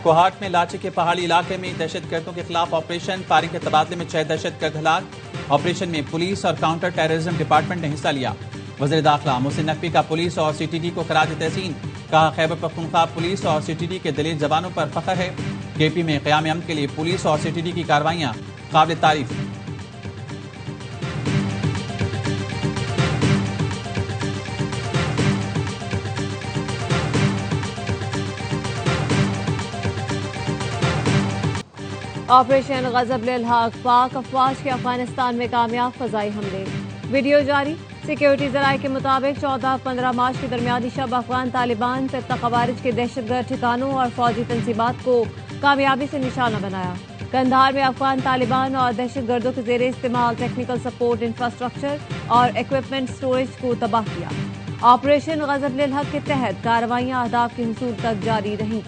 कोहाट में लाचे के पहाड़ी इलाके में दहशतगर्दों के खिलाफ ऑपरेशन, फायरिंग के तबादले में 6 दहशतगर्द हलाक। ऑपरेशन में पुलिस और काउंटर टेररिज्म डिपार्टमेंट ने हिस्सा लिया। वज़ीर दाखिला मोहसिन नकवी का पुलिस और CTD को खराज तहसीन, कहा खैबर पख्तूनख्वा पुलिस और CTD के दलील जवानों पर फख्र है। KP में क़याम अमन के लिए पुलिस और CTD की कार्रवाइयां काबिल तारीफ। ऑपरेशन गजब-ए हक, पाक अफवाज के अफगानिस्तान में कामयाब फजाई हमले। वीडियो जारी। सिक्योरिटी जराये के मुताबिक 14-15 मार्च के दरमियानी शब अफगान तालिबान फिरका खवारिज के दहशतगर्द ठिकानों और फौजी तंसीबात को कामयाबी से निशाना बनाया। कंधार में अफगान तालिबान और दहशतगर्दों के जेर इस्तेमाल टेक्निकल सपोर्ट इंफ्रास्ट्रक्चर और इक्विपमेंट स्टोरेज को तबाह किया। ऑपरेशन गजब-ए हक के तहत कार्रवाइयां अहदाफ के हुसूल तक जारी रहीं।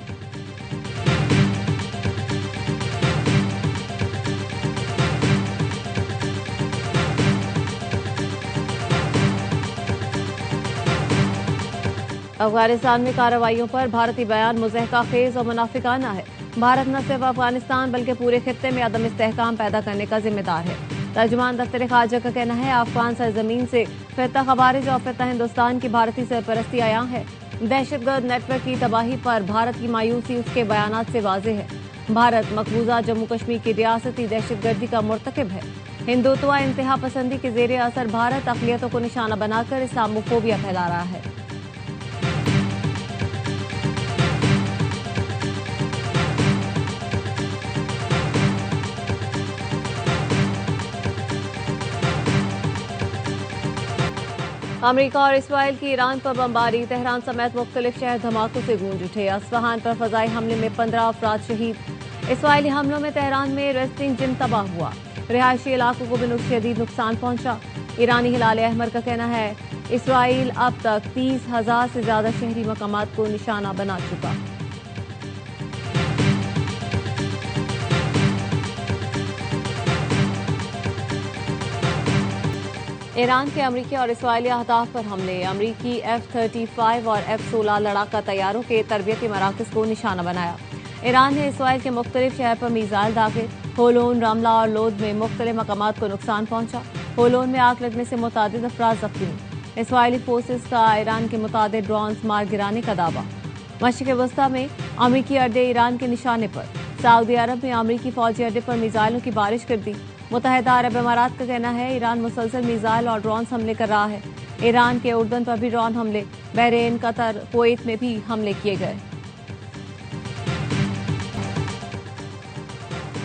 अफगानिस्तान में कार्रवाइयों पर भारतीय बयान मुज़हका खेज और मुनाफिकाना है। भारत न सिर्फ अफगानिस्तान बल्कि पूरे खित्ते में अदम इस्तेहकाम पैदा करने का जिम्मेदार है। तर्जुमान दफ्तर खारजा का कहना है अफगान सरजमीन से फिरका खवारिज और फिरका हिंदुस्तान की भारतीय सरपरस्ती आया है। दहशतगर्द नेटवर्क की तबाही पर भारत की मायूसी उसके बयानात से वाज़ेह है। भारत मकबूजा जम्मू कश्मीर की रियासती दहशतगर्दी का मुर्तकिब है। हिंदुत्व इंतहा पसंदी के जेर असर भारत अक़लियतों को निशाना बनाकर इस्लामोफोबिया फैला रहा है। अमेरिका और इसराइल की ईरान पर बमबारी, तेहरान समेत मुख्तलिफ शहर धमाकों से गूंज उठे। अस्फहान पर फजाई हमले में 15 अफराद शहीद। इसराइली हमलों में तेहरान में रेस्टिंग जिम तबाह हुआ। रिहायशी इलाकों को भी शदीद नुकसान पहुंचा। ईरानी हिलाल अहमर का कहना है इसराइल अब तक 30,000 से ज्यादा शहरी मकामात को निशाना बना चुका। ईरान के अमरीकी और इसराइली अहदाफ पर हमले। अमरीकी F-35 और F-16 लड़ाका तैयारों के तरबियती मराकज को निशाना बनाया। ईरान ने इसराइल के मुख्तलिफ शहर पर मीज़ाइल दागे। होलोन, रमला और लोद में मुख्तलिफ मकामात को नुकसान पहुंचा। होलोन में आग लगने से मुतादिद अफराद जख्मी। इसराइली फोर्सेस का ईरान के मुतादिद ड्रोन्स मार गिराने का दावा। मशरिक़ वस्ता में अमरीकी अड्डे ईरान के निशाने पर। सऊदी अरब में अमरीकी फौजी अड्डे पर मीज़ाइलों की बारिश कर दी। मुत्तहिदा अरब अमारात का कहना है ईरान मुसलसल मीज़ाइल और ड्रोन हमले कर रहा है। ईरान के उर्दन पर भी ड्रोन हमले, बहरीन, कतर, कुवैत में भी हमले किए गए।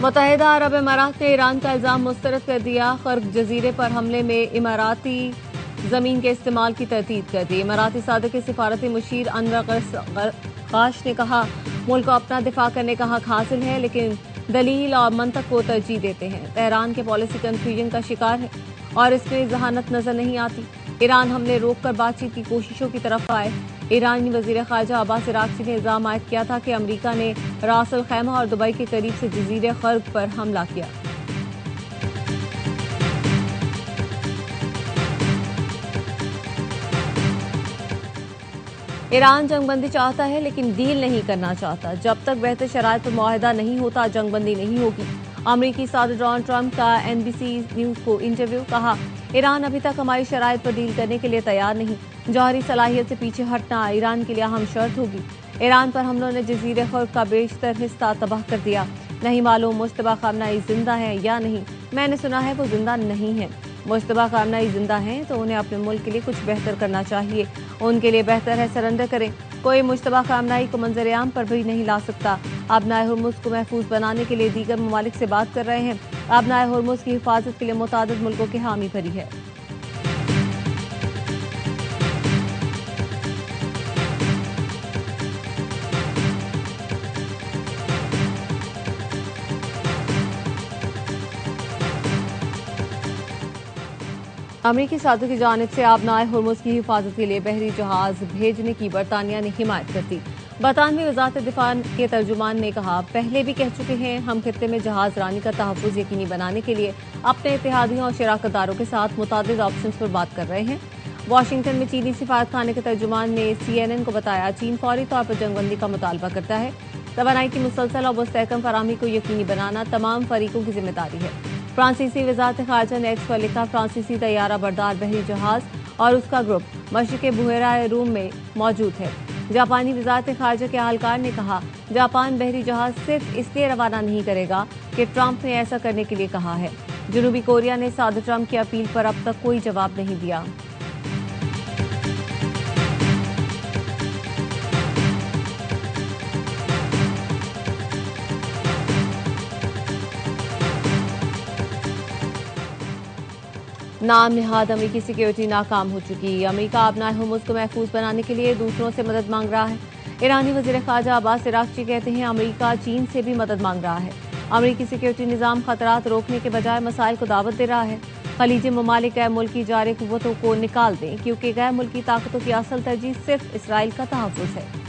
मुत्तहिदा अरब अमारात ने ईरान का इल्जाम मुस्तरद कर दिया। खर्क जजीरे पर हमले में इमाराती जमीन के इस्तेमाल की तरदीद कर दी। इमाराती सादर के सिफारती मुशीर अनवर गरकाश ने कहा मुल्क को अपना दिफा करने का हक हासिल है, लेकिन दलील और मंतक को तरजीह देते हैं। तेहरान के पॉलिसी कंफ्यूजन का शिकार है और इसमें जहानत नजर नहीं आती। ईरान हमले रोककर बातचीत की कोशिशों की तरफ आए। ईरानी वजीर खारजा अब्बास इराक्ची ने इल्जाम आयद किया था कि अमरीका ने रास अल खैमा और दुबई के करीब से जजीरे खर्क पर हमला किया। ईरान जंगबंदी चाहता है लेकिन डील नहीं करना चाहता। जब तक बेहतर शराइत पर मुआहदा नहीं होता जंगबंदी नहीं होगी। अमरीकी सदर डोनाल्ड ट्रंप का NBC न्यूज को इंटरव्यू, कहा ईरान अभी तक हमारी शराइत पर डील करने के लिए तैयार नहीं। जौहरी सलाहियत से पीछे हटना ईरान के लिए अहम शर्त होगी। ईरान पर हमलों ने जजीरे खर्क का बेशतर हिस्सा तबाह कर दिया। नहीं मालूम मुश्तबा खामनेई जिंदा है या नहीं। मैंने सुना है वो जिंदा नहीं है। मुश्तबा खामनेई जिंदा हैं तो उन्हें अपने मुल्क के लिए कुछ बेहतर करना चाहिए। उनके लिए बेहतर है सरेंडर करें। कोई मुश्तबा खामनेई को मंजर आम पर भी नहीं ला सकता। अबनाए हुर्मुज को महफूज बनाने के लिए दीगर ममालिक से बात कर रहे हैं। अबनाए हुर्मुज की हिफाजत के लिए मुतादिद मुल्कों की हामी भरी है। अमरीकी साथों की जानिब से आबनाए हुर्मुज की हिफाजत के लिए बहरी जहाज भेजने की बरतानिया ने हिमायत कर दी। बरतानवी वजारत दिफा के तर्जुमान ने कहा पहले भी कह चुके हैं हम खित्ते में जहाज रानी का तहफ़्फ़ुज़ यकीनी बनाने के लिए अपने इत्तेहादियों और शराकतदारों के साथ मुतादिद ऑप्शन पर बात कर रहे हैं। वाशिंगटन में चीनी सिफारतखाने के तर्जुमान ने CNN को बताया चीन फौरी तौर पर जंगबंदी का मुतालबा करता है। तवानाई की मुसलसल और मुस्तहकम फराहमी को यकीनी बनाना तमाम फरीकों की जिम्मेदारी है। फ्रांसीसी वजारत खारजा ने एक्स पर लिखा, फ्रांसीसी तैयारा बरदार बहरी जहाज और उसका ग्रुप मशरिक़ बुहेरा रूम में मौजूद है। जापानी वजारत खारजा के अहलकार ने कहा, जापान बहरी जहाज सिर्फ इसलिए रवाना नहीं करेगा कि ट्रंप ने ऐसा करने के लिए कहा है। जनूबी कोरिया ने सदर ट्रंप की अपील पर अब तक कोई जवाब नहीं दिया। नाम निहाद अमेरिकी सिक्योरिटी नाकाम हो चुकी। अमेरिका अपना हुर्मुज़ को महफूज बनाने के लिए दूसरों से मदद मांग रहा है। ईरानी वज़ीर ख़ारजा अब्बास इराक़ची कहते हैं, अमेरिका चीन से भी मदद मांग रहा है। अमेरिकी सिक्योरिटी निज़ाम खतरात रोकने के बजाय मसाइल को दावत दे रहा है। खलीजी ममालिक गैर मुल्की जारी क़ुव्वतों को निकाल दें, क्योंकि गैर मुल्की ताकतों की असल तरजीह सिर्फ इसराइल का तहफ़्फ़ुज़ है।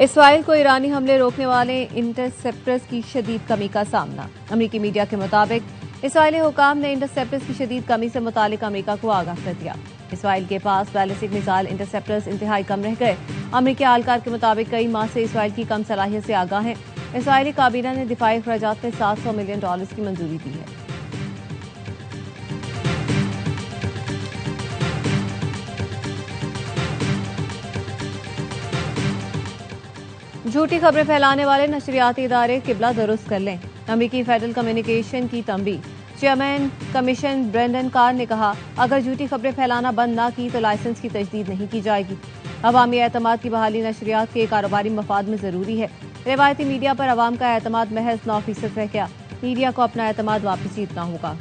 इसराइल को ईरानी हमले रोकने वाले इंटरसेप्टर्स की शदीद कमी का सामना। अमेरिकी मीडिया के मुताबिक इसराइली हुकाम ने इंटरसेप्टर्स की शदीद कमी से मुतालिक अमेरिका को आगाह कर दिया। इसराइल के पास बैलिस्टिक मिसाइल इंटरसेप्टर्स इंतहाई कम रह गए। अमेरिकी एहलकार के मुताबिक कई माह से इसराइल की कम सलाहियत से आगाह है। इसराइली काबीना ने दिफाई अखराजात में $700 मिलियन की मंजूरी दी है। झूठी खबरें फैलाने वाले नशरियाती इदारे किबला दुरुस्त कर लें। अमेरिकी फेडरल कम्युनिकेशन की तंबीह। चेयरमैन कमीशन ब्रेंडन कार ने कहा, अगर झूठी खबरें फैलाना बंद न की तो लाइसेंस की तजदीद नहीं की जाएगी। अवामी एतमाद की बहाली नशरियात के कारोबारी मफाद में जरूरी है। रिवायती मीडिया पर अवाम का एतमाद महज 9% रह गया। मीडिया को अपना एतमाद वापस जीतना होगा।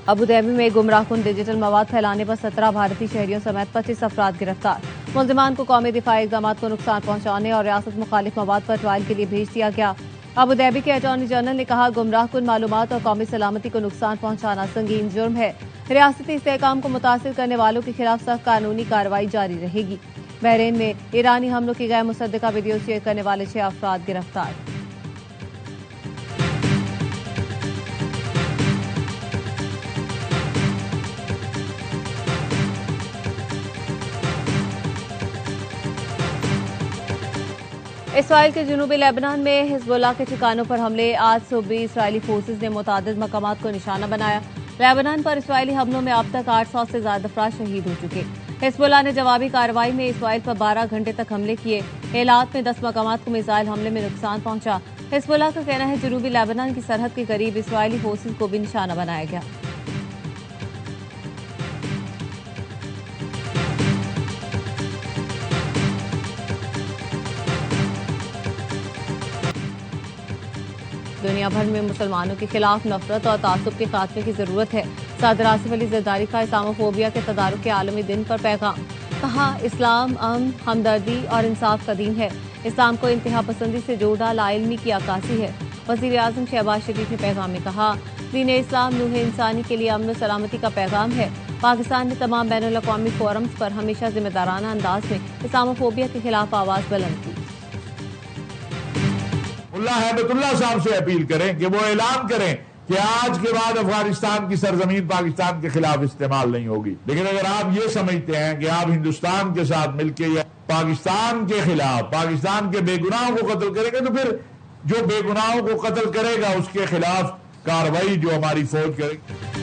अबू धाबी में गुमराहकुन डिजिटल मवाद फैलाने पर 17 भारतीय शहरियों समेत 25 अफराद गिरफ्तार। मुल्जिमान को कौमी दिफाई इक़दाम को नुकसान पहुंचाने और रियासत मुखालिफ मवाद पर ट्रायल के लिए भेज दिया गया। अबू धाबी के अटॉर्नी जनरल ने कहा, गुमराहकुन मालूमात और कौमी सलामती को नुकसान पहुंचाना संगीन जुर्म है। रियासती इस्तेहकाम को मुतासिर करने वालों के खिलाफ सख्त कानूनी कार्रवाई जारी रहेगी। बहरीन में ईरानी हमलों की गैर मुसद्दका वीडियो शेयर करने वाले 6 अफराद गिरफ्तार। इसराइल के जनूबी लेबनान में हिजबुल्लाह के ठिकानों पर हमले। आज सुबह इसराइली फोर्सेज ने मुतादिद मकामात को निशाना बनाया। लेबनान पर इसराइली हमलों में अब तक 800 से ज्यादा अफराद शहीद हो चुके। हिजबुल्लाह ने जवाबी कार्रवाई में इसराइल पर 12 घंटे तक हमले किए। एलात में 10 मकामात को मिसाइल हमले में नुकसान पहुंचा। हिजबुल्लाह का कहना है, जनूबी लेबनान की सरहद के करीब इसराइली फोर्सेज को भी निशाना बनाया गया। दुनिया भर में मुसलमानों के खिलाफ नफरत और तासुब के खात्मे की जरूरत है। सदर आसिफ अली जरदारी का इस्लामोफोबिया के तदारुक के आलमी दिन पर पैगाम। कहा, इस्लाम अमन, हमदर्दी और इंसाफ का दीन है। इस्लाम को इंतहा पसंदी से जोड़ा लाइल्मी की अक्कासी है। वज़ीर आज़म शहबाज शरीफ ने पैगाम में कहा, दीन इस्लाम नूह इंसानी के लिए अमन सलामती का पैगाम है। पाकिस्तान ने तमाम बैनुल अक़वामी फोरम्स पर हमेशा जिम्मेदाराना अंदाज में इस्लामोफोबिया के खिलाफ आवाज बुलंद की। मुल्ला हैबतुल्लाह साहब से अपील करें कि वो ऐलान करें कि आज के बाद अफगानिस्तान की सरजमीन पाकिस्तान के खिलाफ इस्तेमाल नहीं होगी। लेकिन अगर आप ये समझते हैं कि आप हिंदुस्तान के साथ मिलकर या पाकिस्तान के खिलाफ पाकिस्तान के बेगुनाहों को कत्ल करेंगे, तो फिर जो बेगुनाहों को कत्ल करेगा उसके खिलाफ कार्रवाई जो हमारी फौज करेगी।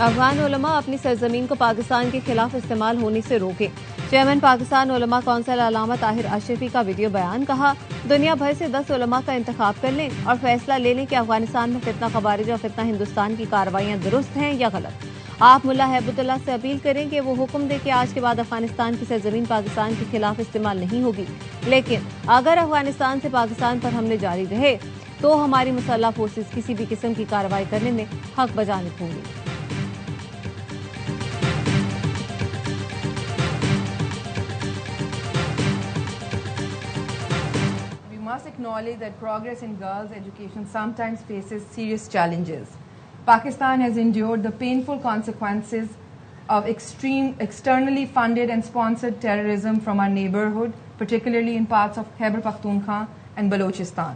अफगान उलमा अपनी सरजमीन को पाकिस्तान के खिलाफ इस्तेमाल होने से रोके। चेयरमैन पाकिस्तान उलमा कौंसिल अल्लामा ताहिर अशरफी का वीडियो बयान। कहा, दुनिया भर से 10 उलमा का इंतखाब कर लें और फैसला ले लें कि अफगानिस्तान में फितना खवारिज और फितना हिंदुस्तान की कार्रवाइयां दुरुस्त हैं या गलत। आप मुल्ला हैबतुल्लाह से अपील करें कि वो हुक्म दे कि आज के बाद अफगानिस्तान की सरजमीन पाकिस्तान के खिलाफ इस्तेमाल नहीं होगी। लेकिन अगर अफगानिस्तान से पाकिस्तान पर हमले जारी रहे तो हमारी मुसल्लह फोर्सेज किसी भी किस्म की कार्रवाई करने में हक बजानिब होंगी। Must acknowledge that progress in girls' education sometimes faces serious challenges. Pakistan has endured the painful consequences of extreme, externally funded and sponsored terrorism from our neighborhood, particularly in parts of Khyber Pakhtunkhwa and Balochistan.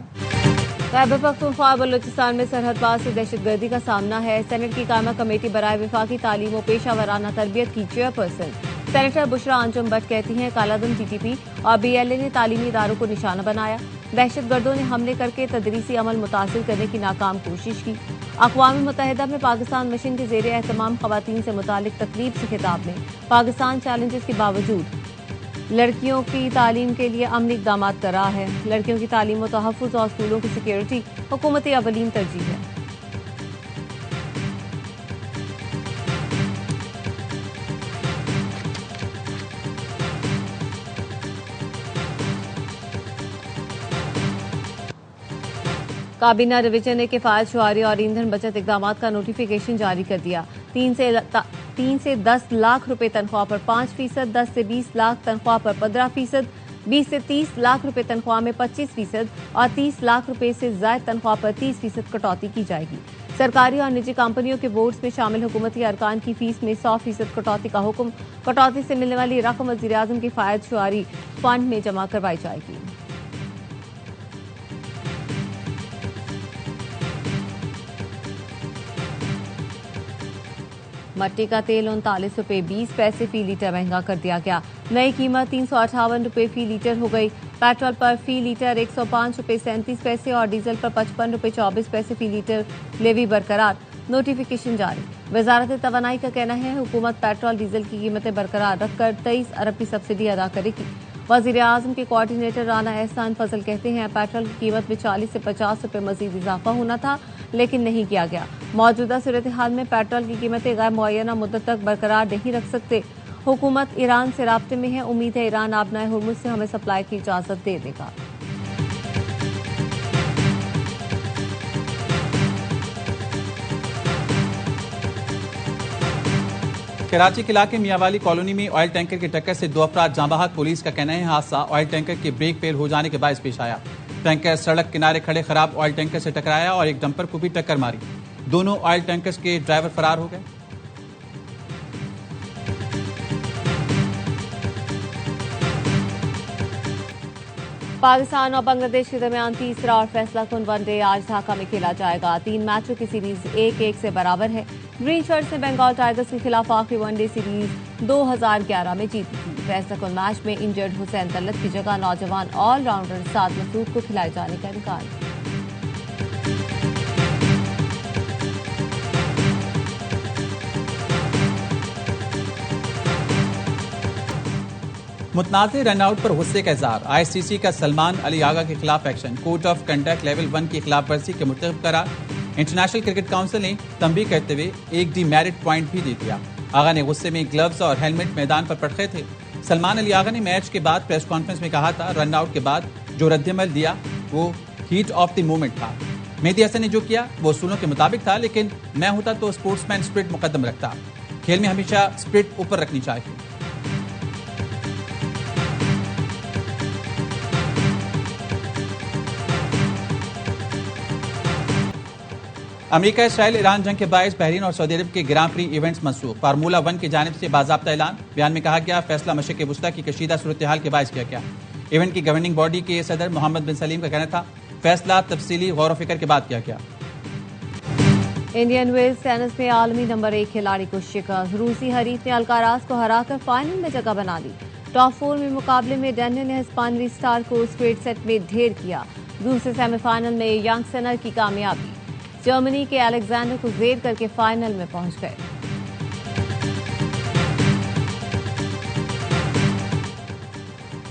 Khyber Pakhtunkhwa और बलूचिस्तान में सरहद पार से दहशतगर्दी का सामना है। Senate की कायमा कमेटी बराए विफाकी तालीम और पेशा वराना तरबियत की चेयरपर्सन सेनेटर बुशरा अंजुम भट्ट कहती हैं कालादम टीटीपी और BLA ने तालीमी इदारों को निशाना बनाया। दहशतगर्दों ने हमले करके तदरीसी अमल मुतासिर करने की नाकाम कोशिश की। अक़वाम मुत्तहिदा में पाकिस्तान मिशन के ज़ेरे एहतमाम ख़वातीन से मुतालिक तकरीब से खिताब में पाकिस्तान चैलेंजेस के बावजूद लड़कियों की तालीम के लिए अमली इक़दाम कर रहा है। लड़कियों की तालीम व तहफ़्फ़ुज़ और स्कूलों की सिक्योरिटी हुकूमती अवलीन तरजीह है। काबीना डिवीजन ने किफायत शुआरी और ईंधन बचत इकदाम का नोटिफिकेशन जारी कर दिया। 3 से 10 लाख रुपए तनख्वाह पर 5%, 10 से 20 लाख तनख्वाह पर 15%, 20 से 30 लाख रुपए तनख्वाह में 25% और 30 लाख रुपए से ज्यादा तनख्वाह पर 30% कटौती की जाएगी। सरकारी और निजी कंपनियों के बोर्ड्स में शामिल हुकूमती अरकान की फीस में 100% कटौती का हुक्म। कटौती से मिलने वाली रकम वज़ीर आज़म की किफायत शुआरी फंड में जमा करवाई जाएगी। मट्टी का तेल 39 रुपए 20 पैसे फी लीटर महंगा कर दिया गया। नई कीमत 358 रुपए फी लीटर हो गई। पेट्रोल पर फी लीटर 105 रुपए 37 पैसे और डीजल पर 55 रुपए 24 पैसे फी लीटर लेवी बरकरार। नोटिफिकेशन जारी। वजारत तवानाई का कहना है हुकूमत पेट्रोल डीजल की कीमतें बरकरार रखकर 23 अरब की सब्सिडी अदा करेगी। वज़ीर आज़म के कोऑर्डिनेटर राना एहसान फजल कहते हैं पेट्रोल की कीमत में 40 से 50 रुपए मजीद इजाफा होना था लेकिन नहीं किया गया। मौजूदा सूरत हाल में पेट्रोल की कीमतें गैर मुअय्यना मुद्दत तक बरकरार नहीं रख सकते। हुकूमत ईरान से राब्ते में है। उम्मीद है ईरान आबनाए हुर्मुज़ से हमें सप्लाई की इजाजत दे देगा। कराची के इलाके मियावाली कॉलोनी में ऑयल टैंकर की टक्कर से 2 अफराद जाँ बहक। पुलिस का कहना है हादसा ऑयल टैंकर के ब्रेक फेल हो जाने के बायस पेश आया। टैंकर सड़क किनारे खड़े खराब ऑयल टैंकर से टकराया और एक डंपर को भी टक्कर मारी। दोनों ऑयल टैंकर्स के ड्राइवर फरार हो गए। पाकिस्तान और बांग्लादेश के दरमियान तीसरा और फैसला कुन वनडे आज ढाका में खेला जाएगा। 3 मैचों की सीरीज 1-1 से बराबर है। ग्रीन शर्ट्स ने बंगाल टाइगर्स के खिलाफ आखिरी वनडे सीरीज 2011 में जीती थी। फैसला कुन मैच में इंजर्ड हुसैन तलत की जगह नौजवान ऑलराउंडर साद मसूद को खिलाए जाने का इम्कान। मुतनाज़े रनआउट पर गुस्से का इज़हार। ICC का सलमान अली आगा के खिलाफ action. Code of conduct level 1 की खिलाफ वर्जी के मुर्तकब करार। इंटरनेशनल क्रिकेट काउंसिल ने तंबीह करते हुए एक डीमेरिट पॉइंट भी दे दिया। आगा ने गुस्से में ग्लव्स और हेलमेट मैदान पर पटके थे। सलमान अली आगा ने मैच के बाद प्रेस कॉन्फ्रेंस में कहा था रनआउट के बाद जो रद्दमल दिया वो हीट ऑफ द मोमेंट था। मेहदी हसन ने जो किया वो उसूलों के मुताबिक था, लेकिन मैं होता तो स्पोर्ट्समैन स्पिरिट मुकद्दम रखता। खेल में हमेशा स्पिरिट ऊपर रखनी चाहिए। अमेरिका इसराइल ईरान जंग के बायस बहरीन और सऊदी अरब के ग्रां प्री इवेंट्स मनसूख। फार्मूला 1 की जानिब से बाज़ाब्ता ऐलान। बयान में कहा गया फैसला मशरिक़ वुस्ता की कशीदा सूरत हाल के बायस किया गया। इवेंट की गवर्निंग बॉडी के सदर मोहम्मद बिन सलीम का कहना था फैसला तफसीली गौर फिक्र के बाद किया गया। इंडियन वेल्स टेनिस में आलमी नंबर 1 खिलाड़ी को शिकस्त। रूसी हरीफ ने अल्काराज को हराकर फाइनल में जगह बना ली। टॉप 4 में मुकाबले में डैनियल ने हिस्पानवी स्टार को स्ट्रेट सेट में ढेर किया। दूसरे सेमीफाइनल में यंग सेनर की कामयाबी। जर्मनी के अलेक्जेंडर को जेर करके फाइनल में पहुंच गए।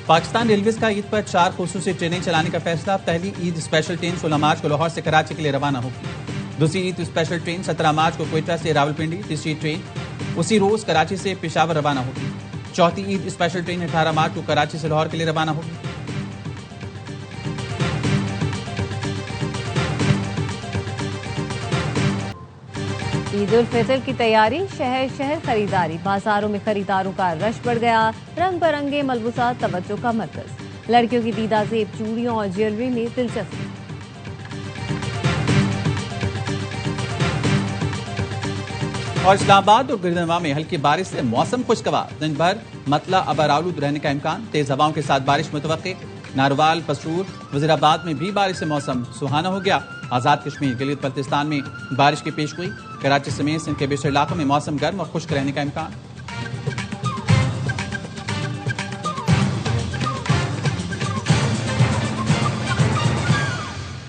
पाकिस्तान रेलवेज का ईद पर 4 खुसूसी ट्रेनें चलाने का फैसला। पहली ईद स्पेशल ट्रेन 16 मार्च को लाहौर से कराची के लिए रवाना होगी। दूसरी ईद स्पेशल ट्रेन 17 मार्च को क्वेटा से रावलपिंडी। तीसरी ट्रेन उसी रोज कराची से पेशावर रवाना होगी। चौथी ईद स्पेशल ट्रेन 18 मार्च को कराची से लाहौर के लिए रवाना होगी। ईद उल फितर की तैयारी। शहर शहर खरीदारी। बाजारों में खरीदारों का रश बढ़ गया। रंग बिरंगे मलबूसात तवज्जो का मरकज। लड़कियों की दीदा जेब चूड़ियों और ज्वेलरी में दिलचस्पी। और इस्लामाबाद और गिरदनवा में हल्की बारिश से मौसम खुशगवार। दिन भर मतला अबर आलूद रहने का इम्कान। तेज हवाओं के साथ बारिश मुतवक्के। नारवाल, पसरूर, वजीराबाद में भी बारिश से मौसम सुहाना हो गया। आजाद कश्मीर, गिलगित बल्तिस्तान में बारिश की पेशगोई। कराची समेत सिंध के बेशतर इलाकों में मौसम गर्म और खुश्क रहने का इम्कान।